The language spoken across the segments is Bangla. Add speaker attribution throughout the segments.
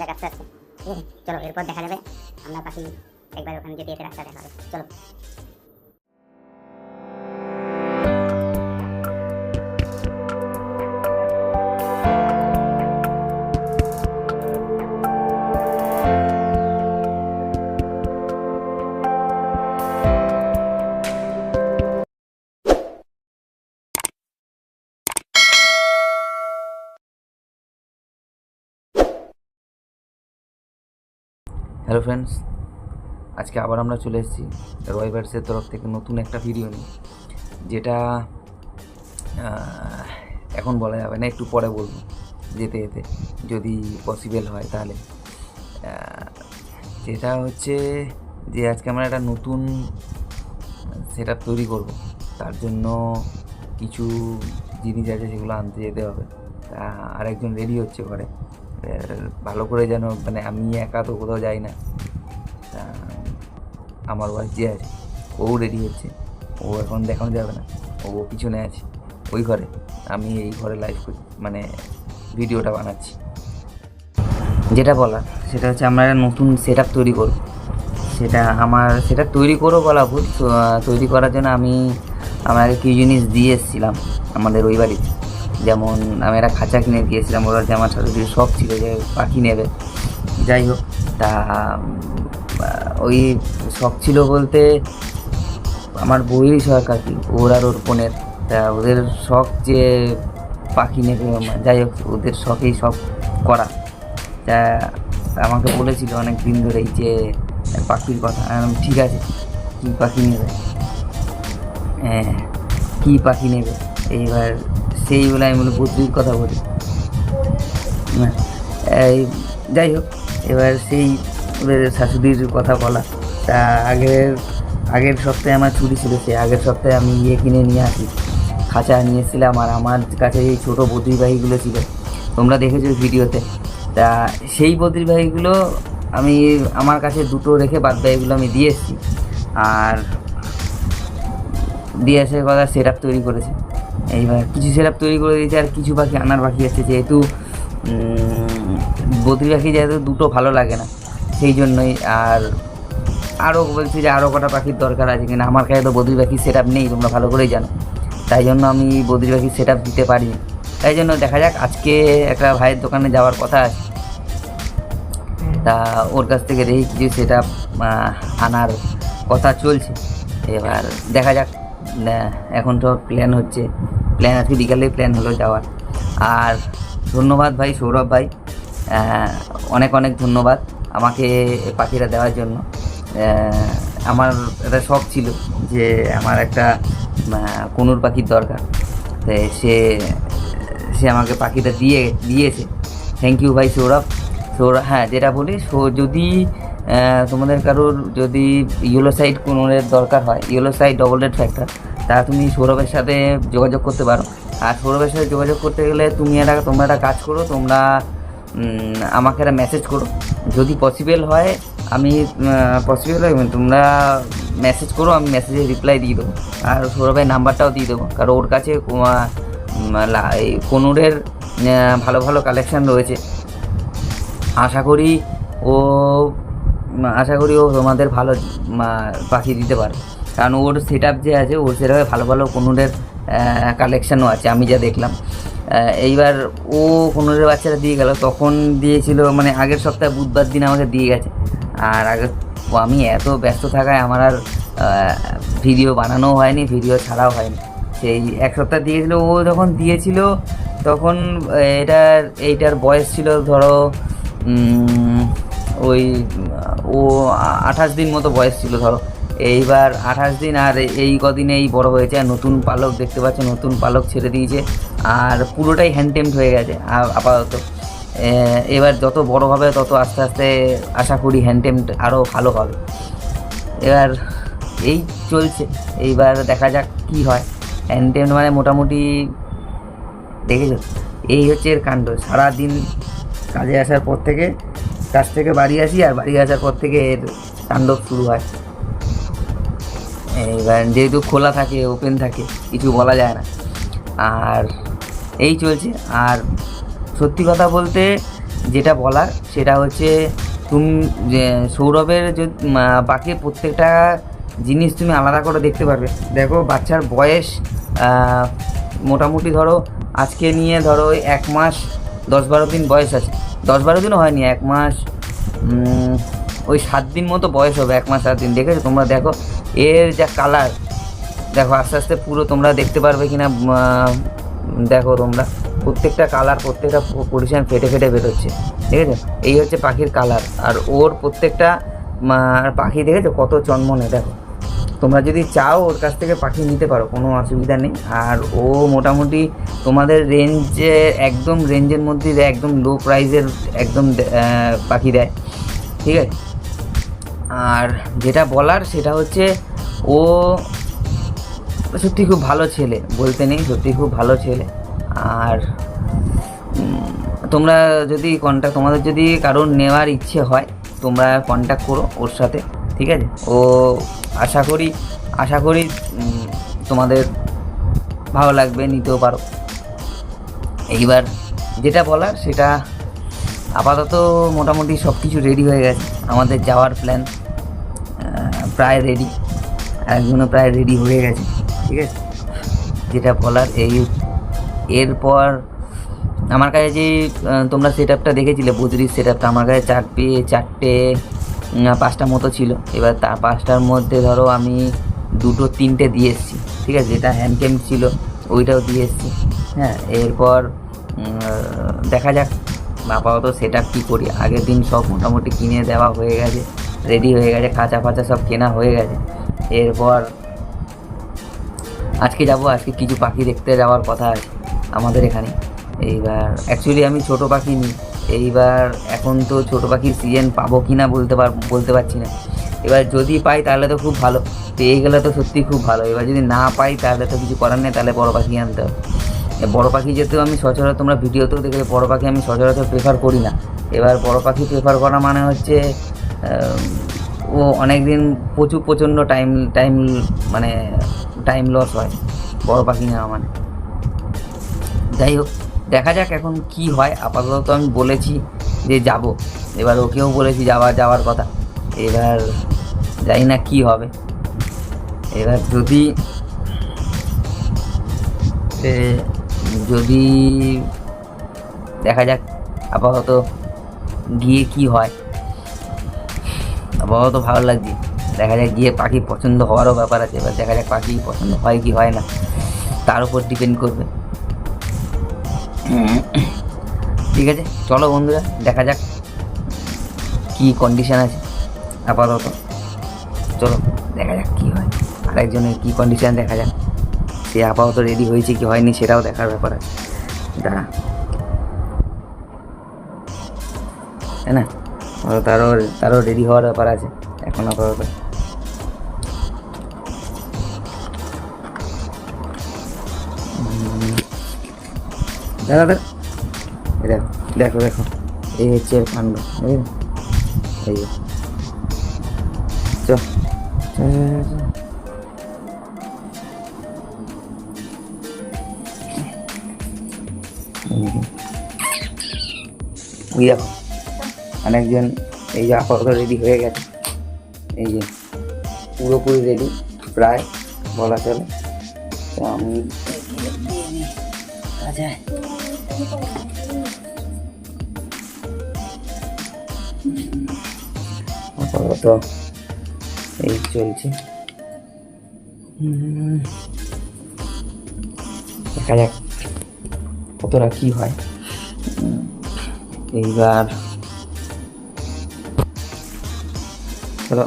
Speaker 1: যাক আস্তে আস্তে, ঠিক আছে? চলো এরপর দেখা যাবে, আমরা পাখি একবার ওখানে যেতে যেতে রাস্তা দেখা হবে। চলো।
Speaker 2: হ্যালো ফ্রেন্ডস, আজকে আবার আমরা চলে এসেছি রয়বার্সের তরফ থেকে নতুন একটা ভিডিও নিয়ে, যেটা এখন বলা যাবে না, একটু পরে বলবো যেতে যেতে, যদি পসিবল হয় তাহলে। যেটা হচ্ছে যে আজকে আমরা একটা নতুন সেট আপ তৈরি করব, তার জন্য কিছু জিনিস আছে সেগুলো আনতে যেতে হবে। তা আরেকজন রেডি হচ্ছে ঘরে, ভালো করে যেন, মানে আমি একা তো কোথাও যাই না, আমার ওয়াইফ যে আছে ও রেডি হচ্ছে, ও এখন দেখানো যাবে না, ও পিছনে আছে ওই ঘরে, আমি এই ঘরে লাইভ মানে ভিডিওটা বানাচ্ছি। যেটা বলা সেটা হচ্ছে আমরা একটা নতুন সেট আপ তৈরি করব। সেটা আমার সেটা তৈরি করবো বলা ভুল, তৈরি করার জন্য আমি আমাকে কিছু জিনিস দিয়ে এসেছিলাম আমাদের ওই বাড়িতে। যেমন আমি একটা খাঁচা কিনে দিয়েছিলাম, ওরা যে আমার শাশুড়ির শখ ছিল যে পাখি নেবে। যাই হোক, তা ওই শখ ছিল বলতে আমার বইয়েরই শখ আর কি, ওর আর ওর বোনের। তা ওদের শখ যে পাখি নেবে, যাই হোক ওদের শখেই সব করা। তা আমাকে বলেছিল অনেক দিন ধরেই যে পাখির কথা। ঠিক আছে, কী পাখি নেবে, হ্যাঁ কী পাখি নেবে, এইবার সেইগুলো আমি বলি বুদ্ধির কথা বলি। এই যাই হোক, এবার সেই ওদের শাশুড়ির কথা বলা। তা আগের সপ্তাহে আমার ছুটি ছিল, সে আগের সপ্তাহে আমি কিনে নিয়ে আসি, খাঁচা নিয়ে এসেছিলাম। আর আমার কাছে এই ছোটো বদ্রিবাহীগুলো ছিল, তোমরা দেখেছো ভিডিওতে। তা সেই বদ্রিবাহীগুলো আমি আমার কাছে দুটো রেখে বাদবাকিগুলো আমি দিয়ে এসেছি। আর দিয়ে এসে কথা সেট আপ তৈরি করেছি। এইবার কিছু সেট আপ তৈরি করে দিয়েছি, আর কিছু পাখি আনার বাকি আছে। যেহেতু বদ্রি পাখি যেহেতু দুটো ভালো লাগে না, সেই জন্যই। আর আরও বলছি যে আরও কটা পাখির দরকার আছে কিনা, আমার কাছে তো বদ্রি পাখির সেট আপ নেই, তোমরা ভালো করেই জানো। তাই জন্য আমি বদ্রি পাখির সেট আপ দিতে পারিনি। তাই জন্য দেখা যাক, আজকে একটা ভাইয়ের দোকানে যাওয়ার কথা আছে, তা ওর কাছ থেকে দেখি কিছু সেট আপ আনার কথা চলছে। এবার দেখা যাক, এখন তো প্ল্যান হচ্ছে, আজকে বিকালে প্ল্যান হলো যাওয়ার। আর ধন্যবাদ ভাই সৌরভ ভাই, অনেক অনেক ধন্যবাদ আমাকে পাখিটা দেওয়ার জন্য। আমার একটা শখ ছিল যে আমার একটা কনুর পাখির দরকার, তাই সে আমাকে পাখিটা দিয়েছে। থ্যাংক ইউ ভাই সৌরভ। হ্যাঁ, যেটা বলি, যদি তোমাদের কারোর যদি ইয়েলো সাইড কোনোর দরকার হয়, yellow side double red factor, তা তুমি সৌরভের সাথে যোগাযোগ করতে পারো। আর সৌরভের সাথে যোগাযোগ করতে গেলে তোমরা একটা কাজ করো, তোমরা আমাকে একটা মেসেজ করো, যদি পসিবল হয় তোমরা মেসেজ করো, আমি মেসেজে রিপ্লাই দিয়ে দেবো। আর সৌরভের নাম্বারটাও দিয়ে দেবো, কারণ ওর কাছে এই কনুরের ভালো ভালো কালেকশান রয়েছে। আশা করি ও তোমাদের ভালো পাখি দিতে পারে, কারণ ওর সেট আপ যে আছে, ওর সেট আপে ভালো ভালো কনুরের কালেকশানও আছে আমি যা দেখলাম। এইবার ও কনুরের বাচ্চাটা দিয়ে গেল, তখন দিয়েছিল মানে আগের সপ্তাহে বুধবার দিন আমাকে দিয়ে গেছে। আর আমি এত ব্যস্ত থাকায় আমার আর ভিডিও বানানোও হয়নি, ভিডিও ছাড়াও হয়নি। সেই এক সপ্তাহ দিয়েছিল, ও যখন দিয়েছিল তখন এইটার বয়স ছিল ধরো ওই ও 28 দিন মতো বয়স ছিল ধরো। এইবার 28 দিন, আর এই কদিনেই বড় হয়েছে। আর নতুন পালক দেখতে পাচ্ছ, নতুন পালক ছেড়ে দিয়েছে, আর পুরোটাই হ্যান্ডটেমড হয়ে গেছে আপাতত। এবার যত বড় হবে তত আস্তে আস্তে আশা করি হ্যান্ডটেমড আরও ভালো হবে। এবার এই চলছে, এইবার দেখা যাক কি হয়। হ্যান্ডটেমড মানে মোটামুটি দেখেছো, এই হচ্ছে এর কাণ্ড। সারাদিন কাজে আসার পর থেকে, কাজ থেকে বাড়ি আসি, আর বাড়ি আসার পর থেকে এর তাণ্ডব শুরু হয়। এইবার যেহেতু খোলা থাকে, ওপেন থাকে, কিছু বলা যায় না। আর এই চলছে। আর সত্যি কথা বলতে যেটা বলার সেটা হচ্ছে তুমি যে সৌরভের পাখির প্রত্যেকটা জিনিস তুমি আলাদা করে দেখতে পারবে। দেখো বাচ্চার বয়স মোটামুটি ধরো আজকে নিয়ে ধরো 1 মাস 10-12 দিন বয়স আছে, 10-12 দিনও হয়নি, 1 মাস ওই 7 দিন মতো বয়স হবে, 1 মাস 7 দিন। দেখেছো তোমরা? দেখো এর যা কালার, দেখো আস্তে আস্তে পুরো তোমরা দেখতে পারবে কিনা, দেখো তোমরা প্রত্যেকটা কালার, প্রত্যেকটা পজিশন ফেটে ফেটে বেরোচ্ছে, ঠিক আছে? এই হচ্ছে পাখির কালার। আর ওর প্রত্যেকটা পাখি দেখেছো কত চনমনে। দেখো তোমরা যদি চাও ওর কাছ থেকে পাখি নিতে পারো, কোনো অসুবিধা নেই। আর ও মোটামুটি তোমাদের রেঞ্জে, একদম রেঞ্জের মধ্যে দেয়, একদম লো প্রাইসের একদম পাখি দেয়, ঠিক আছে? আর যেটা বলার সেটা হচ্ছে ও সত্যি খুব ভালো ছেলে, বলতে নেই, সত্যি খুব ভালো ছেলে। আর তোমরা যদি তোমাদের যদি কারোর নেওয়ার ইচ্ছে হয় তোমরা কন্ট্যাক্ট করো ওর সাথে, ঠিক আছে? ও আশা করি তোমাদের ভালো লাগবে, নিতেও পারো। এইবার যেটা বলার সেটা আপাতত মোটামুটি সব কিছু রেডি হয়ে গেছে, আমাদের যাওয়ার প্ল্যান প্রায় রেডি, একজনও প্রায় রেডি হয়ে গেছে, ঠিক আছে? যেটা বলার এরপর আমার কাছে যে তোমরা সেট আপটা দেখেছিলে, বদ্রির সেট আপটা, আমার কাছে 5টা মতো ছিল। এবার তার 5টার মধ্যে ধরো আমি 2-3টে দিয়ে এসেছি, ঠিক আছে? যেটা হ্যান্ড ক্যাম ছিল ওইটাও দিয়ে এসেছি, হ্যাঁ। এরপর দেখা যাক আপাতত সেট আপ কী করি। আগের দিন সব মোটামুটি কিনে দেওয়া হয়ে গেছে, রেডি হয়ে গেছে, খাঁচা ফাঁচা সব কেনা হয়ে গেছে। এরপর আজকে কিছু পাখি দেখতে যাওয়ার কথা আছে আমাদের এখানে। এইবার অ্যাকচুয়ালি আমি ছোটো পাখি নিই, এইবার এখন তো ছোটো পাখির সিজন পাবো কি না বলতে পারছি না। এবার যদি পাই তাহলে তো খুব ভালো, পেয়ে গেলে তো সত্যিই খুব ভালো। এবার যদি না পাই তাহলে তো কিছু করার নেই, তাহলে বড়ো পাখি আনতে হবে। বড়ো পাখি যেহেতু আমি সচরাচর, তোমরা ভিডিওতেও দেখলে বড়ো পাখি আমি সচরাচর প্রেফার করি না। এবার বড়ো পাখি প্রেফার করা মানে হচ্ছে ও অনেক দিন প্রচণ্ড টাইম লস হয় বড়ো পাখি নেওয়া মানে। যাই হোক, দেখা যাক এখন কি হয়। আপাতত আমি বলেছি যে যাব, এবার ওকেও বলেছি যাওয়ার কথা। এবার জানি না কি হবে। এবার যদি দেখা যাক আপাতত গিয়ে কি হয়। আপাতত ভালো লাগছে, দেখা যাক গিয়ে পাখি পছন্দ হওয়ারও ব্যাপার আছে। এবার দেখা যাক পাখি পছন্দ হয় কি হয় না, তার উপর ডিপেন্ড করবে। ঠিক আছে, চলো বন্ধুরা, দেখা যাক কি কন্ডিশান আছে। আপাতত চলো দেখা যাক কী হয়, আরেকজনের কী কন্ডিশান দেখা যাক। সে আপাতত রেডি হয়েছে কি হয়নি সেটাও দেখার ব্যাপার আছে, দাঁড়া, তাই না? তারও রেডি হওয়ার ব্যাপার আছে এখন আপাতত। দাদা দেখো এই হচ্ছে এর কাণ্ড, বুঝলেন? এই চ ওই দেখো অনেকজন, এই যে আপাতত রেডি হয়ে গেছে, এই যে পুরোপুরি রেডি প্রায় বলা চলে। তো আমি আচ্ছা আপাতত এই চলছে, দেখা যাক কতটা কি হয়। এইবার চলো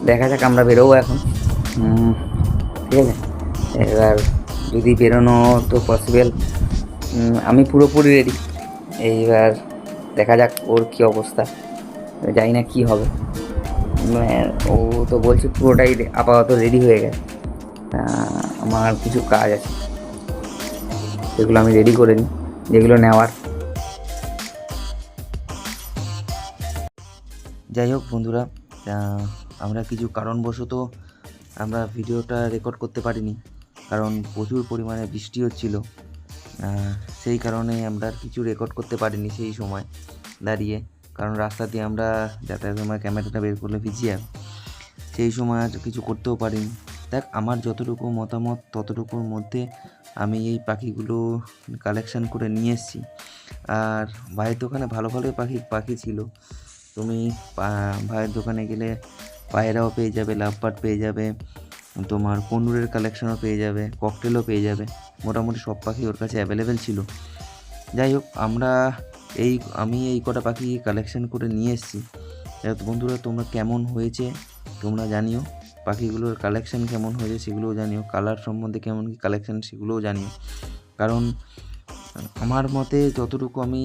Speaker 2: দেখা যাক, আমরা বেরোবো এখন, ঠিক আছে? এবার যদি বেরোনো তো পসিবল, আমি পুরোপুরি রেডি। এইবার দেখা যাক ওর কী অবস্থা, জানি না কী হবে। ও তো বলছে পুরোটাই আপাতত রেডি হয়ে গেছে। আমার কিছু কাজ আছে, সেগুলো আমি রেডি করে নিই, যেগুলো নেওয়ার। যাই হোক বন্ধুরা, আমরা কিছু কারণবশত আমরা ভিডিওটা রেকর্ড করতে পারিনি, কারণ প্রচুর পরিমাণে বৃষ্টি হচ্ছিল। সেই কারণে আমরা কিছু রেকর্ড করতে পারিনি সেই সময়।
Speaker 3: দাঁড়িয়ে, কারণ রাস্তা দিয়ে আমরা যাতায়াতের সময় ক্যামেরাটা বের করলে ভিজে যাবে, সেই সময় আর কিছু করতেও পারিনি। দেখ, আমার যতটুকু মতামত ততটুকুর মধ্যে আমি এই পাখিগুলো কালেকশান করে নিয়ে এসেছি। আর ভাইয়ের দোকানে ভালো ভালোই পাখি ছিল। তুমি ভাইয়ের দোকানে গেলে পায়রাও পেয়ে যাবে, লাভবার্ড পেয়ে যাবে, তোমার কনুরের কালেকশনও পেয়ে যাবে, ককটেলও পেয়ে যাবে। মোটামুটি সব পাখি ওর কাছে অ্যাভেলেবেল ছিল। যাই হোক, আমি এই কটা পাখি কালেকশন করে নিয়ে এসেছি। বন্ধুরা, তোমরা কেমন হয়েছে তোমরা জানিও, পাখিগুলোর কালেকশন কেমন হয়েছে সেগুলোও জানিও, কালার সম্বন্ধে কেমন কী কালেকশন সেগুলোও জানিও। কারণ আমার মতে যতটুকু আমি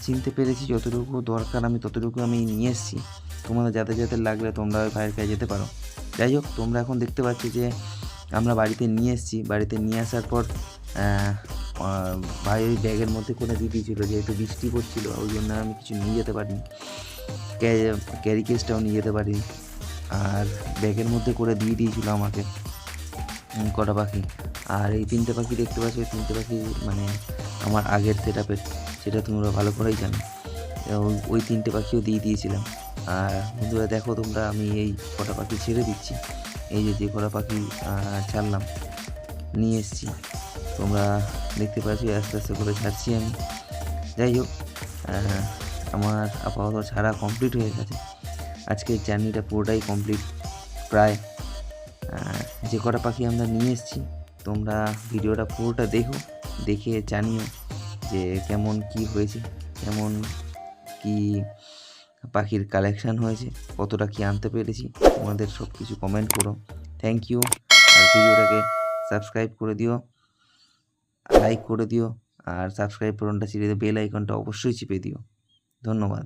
Speaker 3: চিনতে পেরেছি, যতটুকু দরকার আমি ততটুকু আমি নিয়ে এসেছি। তোমাদের যাদের লাগলে তোমরা ওই ভাইয়ের কাছে যেতে পারো। যাই হোক, তোমরা এখন দেখতে পাচ্ছ যে আমরা বাড়িতে নিয়ে এসেছি। বাড়িতে নিয়ে আসার পর ভাই ওই ব্যাগের মধ্যে করে দিয়ে দিয়েছিলো, যেহেতু বৃষ্টি পড়ছিল ওই জন্য আমি কিছু নিয়ে যেতে পারিনি, ক্যারি কেসটাও নিয়ে যেতে পারিনি। আর ব্যাগের মধ্যে করে দিয়ে দিয়েছিলো আমাকে কটা পাখি। আর এই 3টে পাখি দেখতে পাচ্ছ, এই 3টে পাখি মানে আমার আগের সেটআপের, সেটা তোমরা ভালো করেই জানো। ওই 3টে পাখিও দিয়ে দিয়েছিলাম। আর বন্ধুরা দেখো, তোমরা আমি এই কটা পাখি ছেড়ে দিচ্ছি। এই যে কটা পাখি ছাড়লাম, নিয়ে এসেছি, তোমরা দেখতে পাচ্ছ আস্তে আস্তে করে ছাড়ছি আমি। যাই হোক, আমার আপাতত ছাড়া কমপ্লিট হয়ে গেছে। আজকের জার্নিটা পুরোটাই কমপ্লিট প্রায়। যে কটা পাখি আমরা নিয়ে এসেছি, তোমরা ভিডিওটা পুরোটা দেখে জানিও যে কেমন কি হয়েছে, কেমন কি পাখির কালেকশান হয়েছে, কতটা কি আনতে পেরেছি। তোমাদের সব কিছু কমেন্ট করো। Thank you. আর ভিডিওটাকে সাবস্ক্রাইব করে দিও, লাইক করে দিও, আর সাবস্ক্রাইব বাটনটা চিপে বেল আইকনটা অবশ্যই চিপে দিও। ধন্যবাদ।